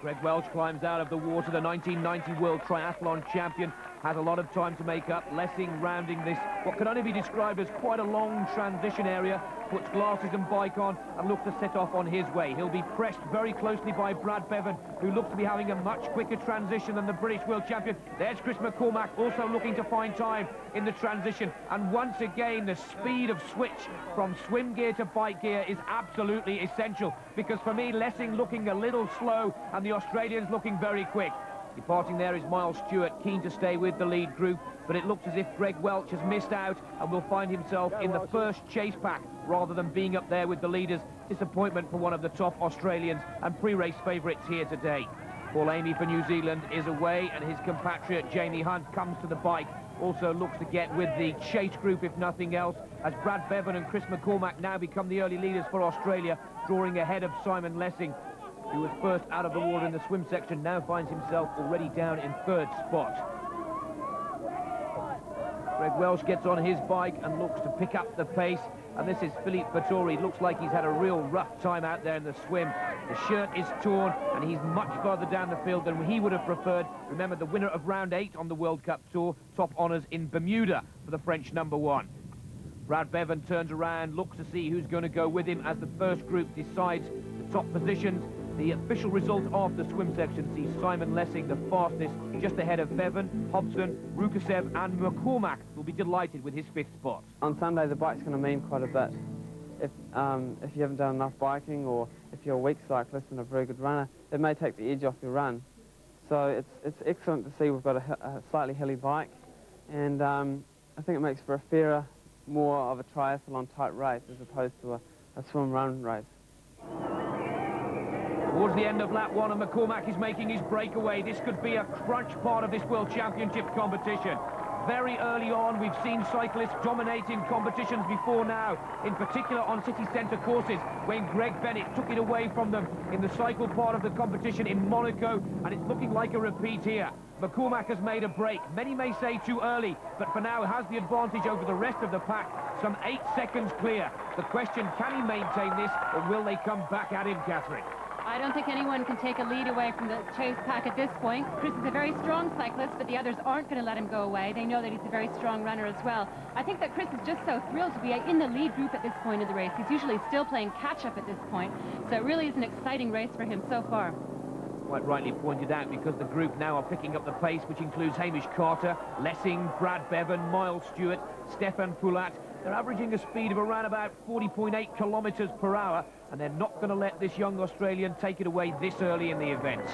Greg Welch climbs out of the water. The 1990 World Triathlon Champion has a lot of time to make up. Lessing rounding this, what can only be described as quite a long transition area, puts glasses and bike on and looks to set off on his way. He'll be pressed very closely by Brad Beven, who looks to be having a much quicker transition than the British World Champion. There's Chris McCormack, also looking to find time in the transition. And once again, the speed of switch from swim gear to bike gear is absolutely essential, because for me, Lessing looking a little slow and the Australians looking very quick. Departing there is Miles Stewart, keen to stay with the lead group, but it looks as if Greg Welch has missed out and will find himself in the first chase pack rather than being up there with the leaders. Disappointment for one of the top Australians and pre-race favourites here today. Paul Amy for New Zealand is away, and his compatriot Jamie Hunt comes to the bike. Also looks to get with the chase group if nothing else, as Brad Beven and Chris McCormack now become the early leaders for Australia, drawing ahead of Simon Lessing, who was first out of the water in the swim section, now finds himself already down in 3rd spot. Greg Welch gets on his bike and looks to pick up the pace, and this is Philippe Fattori. Looks like he's had a real rough time out there in the swim. The shirt is torn and he's much further down the field than he would have preferred. Remember, the winner of round 8 on the World Cup Tour, top honours in Bermuda for the French number 1. Brad Beven turns around, looks to see who's going to go with him as the first group decides the top positions. The official result of the swim section sees Simon Lessing the fastest, just ahead of Beven, Hobson, Rukasev and McCormack will be delighted with his 5th spot.
On Sunday, the bike's going to mean quite a bit. If you haven't done enough biking, or if you're a weak cyclist and a very good runner, it may take the edge off your run. So it's excellent to see we've got a slightly hilly bike, and I think it makes for a fairer, more of a triathlon type race as opposed to a swim-run race.
Towards the end of lap 1, and McCormack is making his breakaway. This could be a crunch part of this World Championship competition. Very early on, we've seen cyclists dominating competitions before now, in particular on city centre courses, when Greg Bennett took it away from them in the cycle part of the competition in Monaco, and it's looking like a repeat here. McCormack has made a break. Many may say too early, but for now has the advantage over the rest of the pack. Some 8 seconds clear. The question, can he maintain this, or will they come back at him, Catherine?
I don't think anyone can take a lead away from the chase pack at this point. Chris is a very strong cyclist, but the others aren't going to let him go away. They know that he's a very strong runner as well. I think that Chris is just so thrilled to be in the lead group at this point of the race. He's usually still playing catch-up at this point, so it really is an exciting race for him so far.
Quite rightly pointed out, because the group now are picking up the pace, which includes Hamish Carter, Lessing, Brad Beven, Miles Stewart, Stefan Poulat. They're averaging a speed of around about 40.8 kilometres per hour, and they're not going to let this young Australian take it away this early in the event.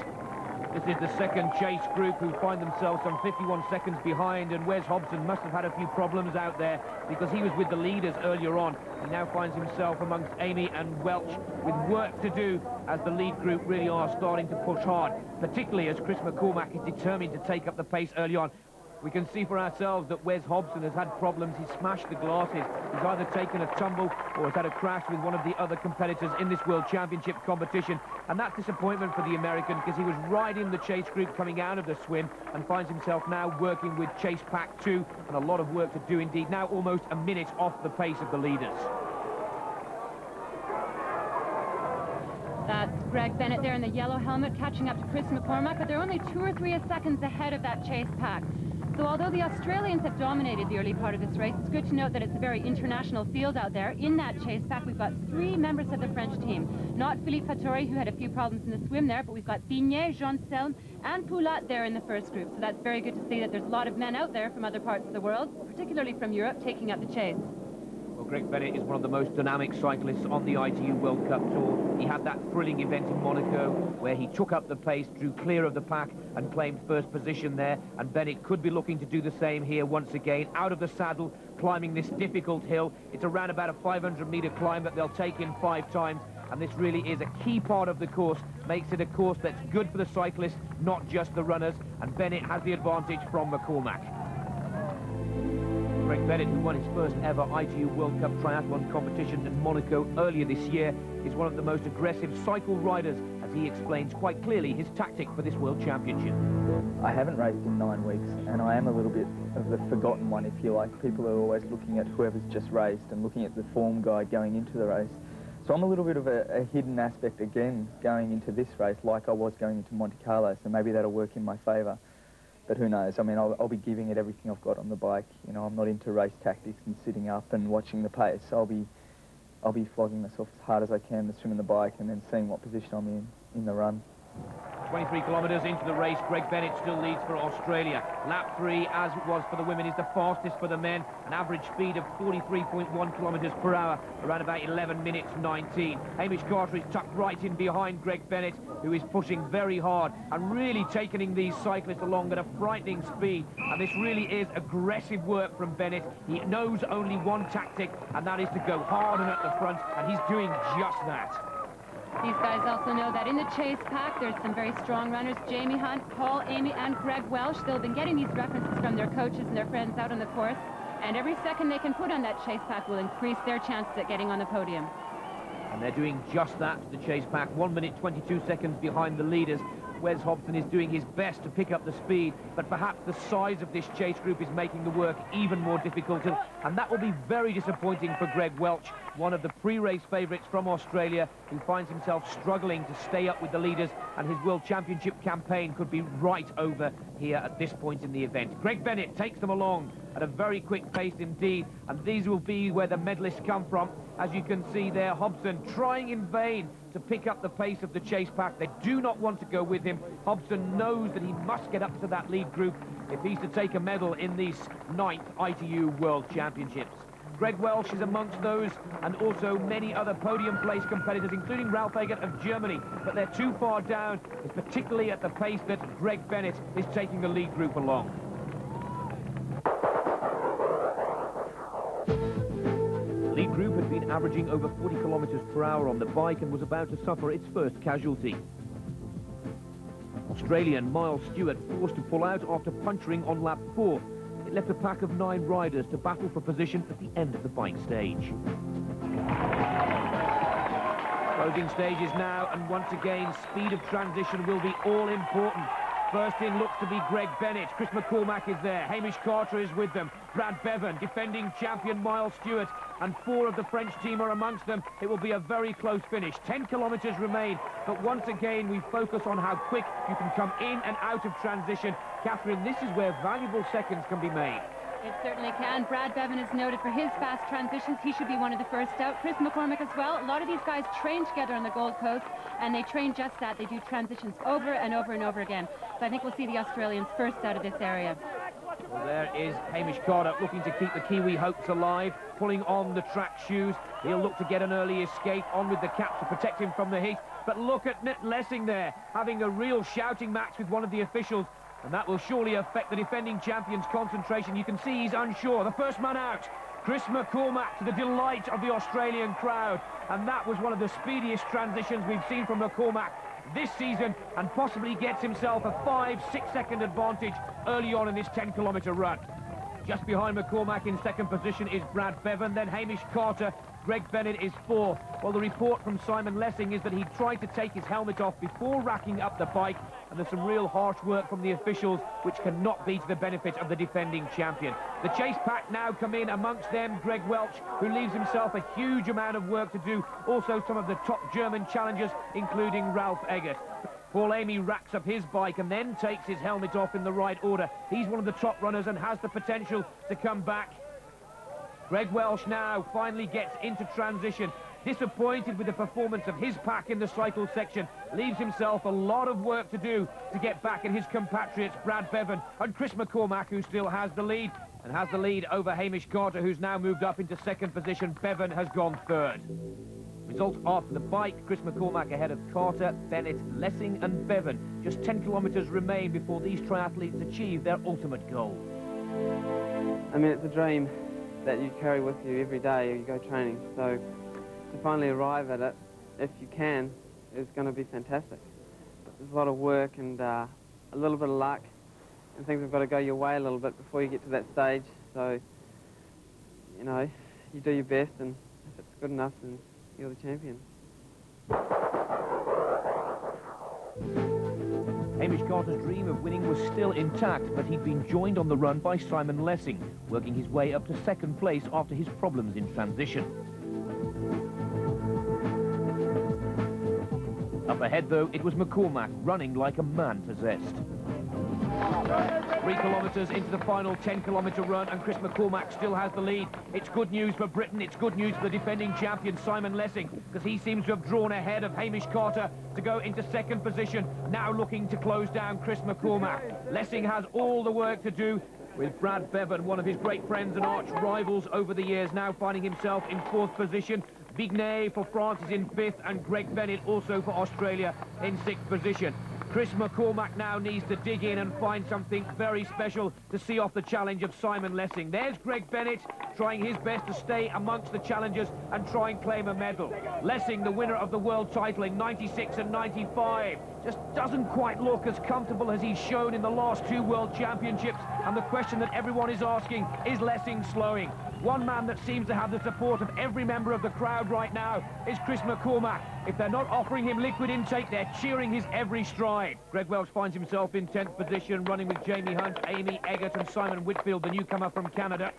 This is the second chase group who find themselves some 51 seconds behind, and Wes Hobson must have had a few problems out there because he was with the leaders earlier on. He now finds himself amongst Amy and Welch with work to do as the lead group really are starting to push hard, particularly as Chris McCormack is determined to take up the pace early on. We can see for ourselves that Wes Hobson has had problems. He's smashed the glasses. He's either taken a tumble or has had a crash with one of the other competitors in this World Championship competition. And that's disappointment for the American, because he was right in the chase group coming out of the swim and finds himself now working with Chase Pack 2, and a lot of work to do indeed. Now almost a minute off the pace of the leaders.
That's Greg Bennett there in the yellow helmet catching up to Chris McCormack, but they're only 2 or 3 seconds ahead of that chase pack. So although the Australians have dominated the early part of this race, it's good to note that it's a very international field out there. In that chase pack, we've got 3 members of the French team. Not Philippe Fattori, who had a few problems in the swim there, but we've got Vignet, Jean-Selme, and Poulat there in the first group. So that's very good to see that there's a lot of men out there from other parts of the world, particularly from Europe, taking up the chase.
Well, Greg Bennett is one of the most dynamic cyclists on the ITU World Cup Tour. He had that thrilling event in Monaco where he took up the pace, drew clear of the pack and claimed first position there. And Bennett could be looking to do the same here once again, out of the saddle, climbing this difficult hill. It's around about a 500-metre climb that they'll take in 5 times. And this really is a key part of the course, makes it a course that's good for the cyclists, not just the runners. And Bennett has the advantage from McCormack. Greg Bennett, who won his first ever ITU World Cup Triathlon competition in Monaco earlier this year, is one of the most aggressive cycle riders, as he explains quite clearly his tactic for this World Championship.
I haven't raced in 9 weeks, and I am a little bit of the forgotten one, if you like. People are always looking at whoever's just raced and looking at the form guide going into the race. So I'm a little bit of a hidden aspect again going into this race, like I was going into Monte Carlo, so maybe that'll work in my favour. But who knows? I mean, I'll be giving it everything I've got on the bike. You know, I'm not into race tactics and sitting up and watching the pace. I'll be flogging myself as hard as I can to swim in the bike and then seeing what position I'm in the run.
23 kilometres into the race, Greg Bennett still leads for Australia. Lap 3, as it was for the women, is the fastest for the men. An average speed of 43.1 kilometres per hour, around about 11 minutes 19. Hamish Carter is tucked right in behind Greg Bennett, who is pushing very hard and really taking these cyclists along at a frightening speed. And this really is aggressive work from Bennett. He knows only one tactic, and that is to go hard and at the front, and he's doing just that.
These guys also know that in the chase pack, there's some very strong runners. Jamie Hunt, Paul, Amy, and Greg Welsh. They've been getting these references from their coaches and their friends out on the course. And every second they can put on that chase pack will increase their chances at getting on the podium.
And they're doing just that, the chase pack. 1 minute, 22 seconds behind the leaders. Wes Hobson is doing his best to pick up the speed, but perhaps the size of this chase group is making the work even more difficult, and that will be very disappointing for Greg Welch, one of the pre-race favourites from Australia, who finds himself struggling to stay up with the leaders, and his World Championship campaign could be right over here at this point in the event. Greg Bennett takes them along at a very quick pace indeed, and these will be where the medalists come from. As you can see there, Hobson trying in vain to pick up the pace of the chase pack. They do not want to go with him. Hobson knows that he must get up to that lead group if he's to take a medal in these 9th ITU World Championships. Greg Welsh is amongst those, and also many other podium place competitors, including Ralph Eggert of Germany, but they're too far down, particularly at the pace that Greg Bennett is taking the lead group along. Lead group had been averaging over 40 kilometres per hour on the bike and was about to suffer its first casualty. Australian Miles Stewart forced to pull out after puncturing on lap 4. It left a pack of 9 riders to battle for position at the end of the bike stage. Closing stages now, and once again, speed of transition will be all important. First in looks to be Greg Bennett. Chris McCormack is there. Hamish Carter is with them. Brad Beven, defending champion Miles Stewart, and 4 of the French team are amongst them. It will be a very close finish. 10 kilometres remain, but once again we focus on how quick you can come in and out of transition. Catherine, this is where valuable seconds can be made.
It certainly can. Brad Beven is noted for his fast transitions. He should be one of the first out. Chris McCormack as well. A lot of these guys train together on the Gold Coast, and they train just that. They do transitions over and over and over again. So I think we'll see the Australians first out of this area.
Well, there is Hamish Carter looking to keep the Kiwi hopes alive, pulling on the track shoes. He'll look to get an early escape, on with the cap to protect him from the heat. But look at Lessing there, having a real shouting match with one of the officials. And that will surely affect the defending champion's concentration. You can see he's unsure. The first man out, Chris McCormack, to the delight of the Australian crowd. And that was one of the speediest transitions we've seen from McCormack this season, and possibly gets himself a 5-6 second advantage early on in this 10-kilometre run. Just behind McCormack in second position is Brad Beven, then Hamish Carter. Greg Bennett is 4. Well, the report from Simon Lessing is that he tried to take his helmet off before racking up the bike, and there's some real harsh work from the officials, which cannot be to the benefit of the defending champion. The chase pack now come in, amongst them Greg Welch, who leaves himself a huge amount of work to do. Also some of the top German challengers, including Ralph Eggert. Paul Amy racks up his bike and then takes his helmet off in the right order. He's one of the top runners and has the potential to come back. Greg Welch now finally gets into transition. Disappointed with the performance of his pack in the cycle section. Leaves himself a lot of work to do to get back at his compatriots Brad Beven and Chris McCormack, who still has the lead, and has the lead over Hamish Carter, who's now moved up into second position. Beven has gone third. Results after the bike: Chris McCormack ahead of Carter, Bennett, Lessing and Beven. Just 10 kilometres remain before these triathletes achieve their ultimate goal.
I mean, it's a dream that you carry with you every day you go training. So to finally arrive at it, if you can, is going to be fantastic. But there's a lot of work and a little bit of luck, and things have got to go your way a little bit before you get to that stage. So, you know, you do your best, and if it's good enough, then you're the champion.
Hamish Carter's dream of winning was still intact, but he'd been joined on the run by Simon Lessing, working his way up to second place after his problems in transition. Up ahead, though, it was McCormack running like a man possessed. 3 kilometres into the final 10-kilometre run, and Chris McCormack still has the lead. It's good news for Britain. It's good news for the defending champion, Simon Lessing, because he seems to have drawn ahead of Hamish Carter to go into second position, now looking to close down Chris McCormack. Lessing has all the work to do, with Brad Beven, one of his great friends and arch rivals over the years, now finding himself in 4th position. Vignet for France is in 5th, and Greg Bennett also for Australia in 6th position. Chris McCormack now needs to dig in and find something very special to see off the challenge of Simon Lessing. There's Greg Bennett trying his best to stay amongst the challengers and try and claim a medal. Lessing, the winner of the world title in 96 and 95, just doesn't quite look as comfortable as he's shown in the last 2 world championships. And the question that everyone is asking, is Lessing slowing? One man that seems to have the support of every member of the crowd right now is Chris McCormack. If they're not offering him liquid intake, they're cheering his every stride. Greg Welch finds himself in 10th position, running with Jamie Hunt, Amy Eggert and Simon Whitfield, the newcomer from Canada.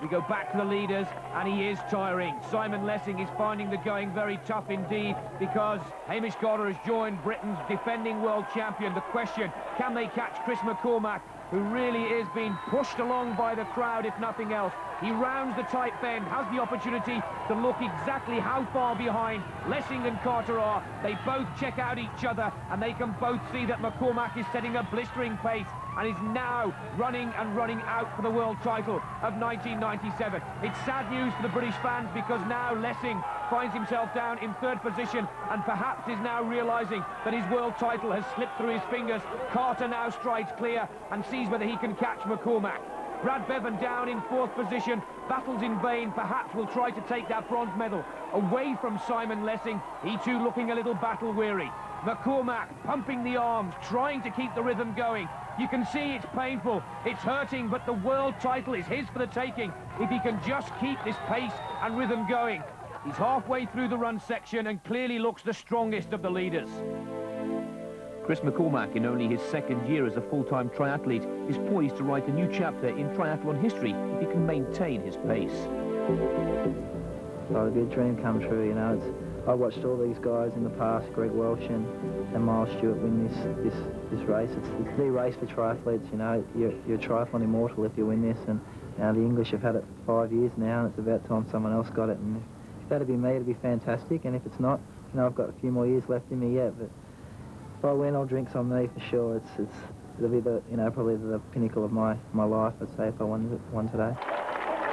We go back to the leaders, and he is tiring. Simon Lessing is finding the going very tough indeed, because Hamish Carter has joined Britain's defending world champion. The question, can they catch Chris McCormack, who really is being pushed along by the crowd, if nothing else? He rounds the tight bend, has the opportunity to look exactly how far behind Lessing and Carter are. They both check out each other, and they can both see that McCormack is setting a blistering pace and is now running out for the world title of 1997. It's sad news for the British fans, because now Lessing finds himself down in 3rd position and perhaps is now realising that his world title has slipped through his fingers. Carter now strides clear and sees whether he can catch McCormack. Brad Beven down in 4th position, battles in vain, perhaps will try to take that bronze medal away from Simon Lessing. He too looking a little battle weary. McCormack pumping the arms, trying to keep the rhythm going. You can see it's painful, it's hurting, but the world title is his for the taking if he can just keep this pace and rhythm going. He's halfway through the run section and clearly looks the strongest of the leaders. Chris McCormack, in only his second year as a full-time triathlete, is poised to write a new chapter in triathlon history if he can maintain his pace.
So it'd be a dream come true, you know. I watched all these guys in the past, Greg Welsh and Miles Stewart, win this race. It's the race for triathletes, you know. You're triathlon immortal if you win this, and now the English have had it for 5 years now, and it's about time someone else got it. And if that'd be me, it'd be fantastic. And if it's not, you know, I've got a few more years left in me yet. But if I win, I'll drink on me for sure. It'll be the, you know, probably the pinnacle of my life, I'd say, if I won today.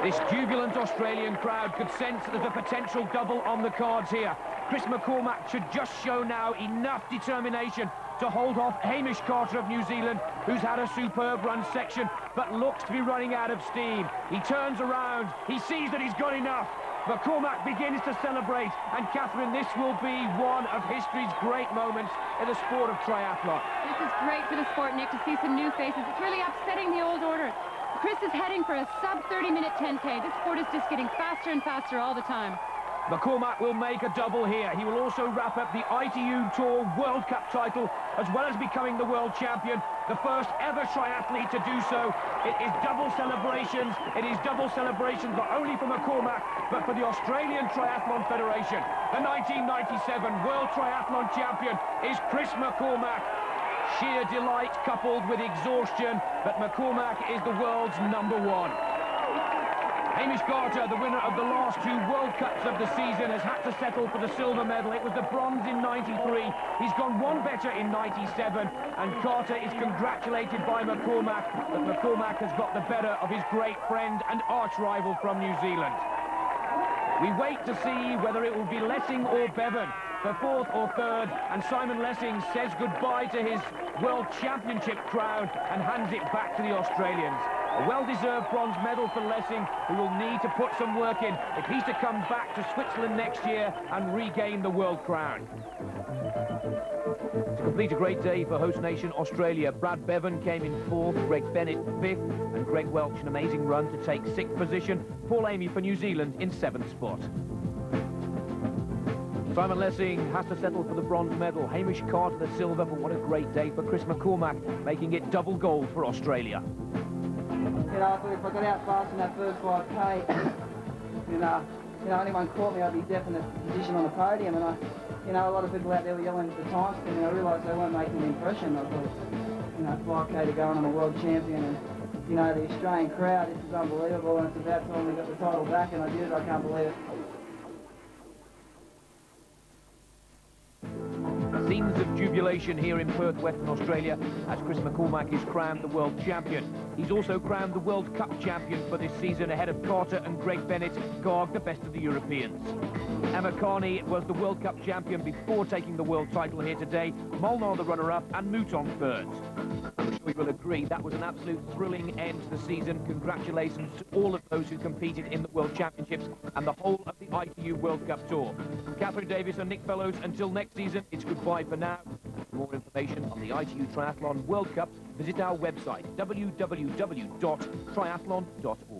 This jubilant Australian crowd could sense that there's a potential double on the cards here. Chris McCormack should just show now enough determination to hold off Hamish Carter of New Zealand, who's had a superb run section, but looks to be running out of steam. He turns around, he sees that he's got enough. McCormack begins to celebrate, and Catherine, this will be one of history's great moments in the sport of triathlon.
This is great for the sport, Nick, to see some new faces. It's really upsetting the old order. Chris is heading for a sub-30-minute 10K. This sport is just getting faster and faster all the time.
McCormack will make a double here. He will also wrap up the ITU Tour World Cup title, as well as becoming the world champion, the first ever triathlete to do so. It is double celebrations. It is double celebrations not only for McCormack, but for the Australian Triathlon Federation. The 1997 World Triathlon Champion is Chris McCormack. Sheer delight coupled with exhaustion, but McCormack is the world's #1. Hamish Carter, the winner of the last 2 World Cups of the season, has had to settle for the silver medal. It was the bronze in '93. He's gone one better in '97, and Carter is congratulated by McCormack, but McCormack has got the better of his great friend and arch-rival from New Zealand. We wait to see whether it will be Lessing or Beven for 4th or 3rd, and Simon Lessing says goodbye to his World Championship crown and hands it back to the Australians. A well-deserved bronze medal for Lessing, who will need to put some work in if he's to come back to Switzerland next year and regain the world crown. To complete a great day for host nation Australia, Brad Beven came in 4th, Greg Bennett 5th, and Greg Welch an amazing run to take 6th position. Paul Amy for New Zealand in 7th spot. Simon Lessing has to settle for the bronze medal. Hamish Carter the silver, but what a great day for Chris McCormack, making it double gold for Australia.
You know, I thought if I got out fast in that first 5K, you know, anyone caught me, I'd be definite position on the podium. And a lot of people out there were yelling at the times to me, and I realised they weren't making an impression. I thought, 5K to go, and I'm a world champion, and the Australian crowd, this is unbelievable, and it's about time we got the title back, and I did it. I can't believe it.
Scenes of jubilation here in Perth, Western Australia, as Chris McCormack is crowned the world champion. He's also crowned the World Cup champion for this season ahead of Carter and Greg Bennett, Garg, the best of the Europeans. Emma Carney was the World Cup champion before taking the world title here today. Mouthon the runner-up and Mouthon third. I'm sure you will agree that was an absolute thrilling end to the season. Congratulations to all of those who competed in the World Championships and the whole of the ITU World Cup Tour. Catherine Davies and Nick Fellows, until next season, it's goodbye for now. For more information on the ITU Triathlon World Cup, visit our website, www.triathlon.org.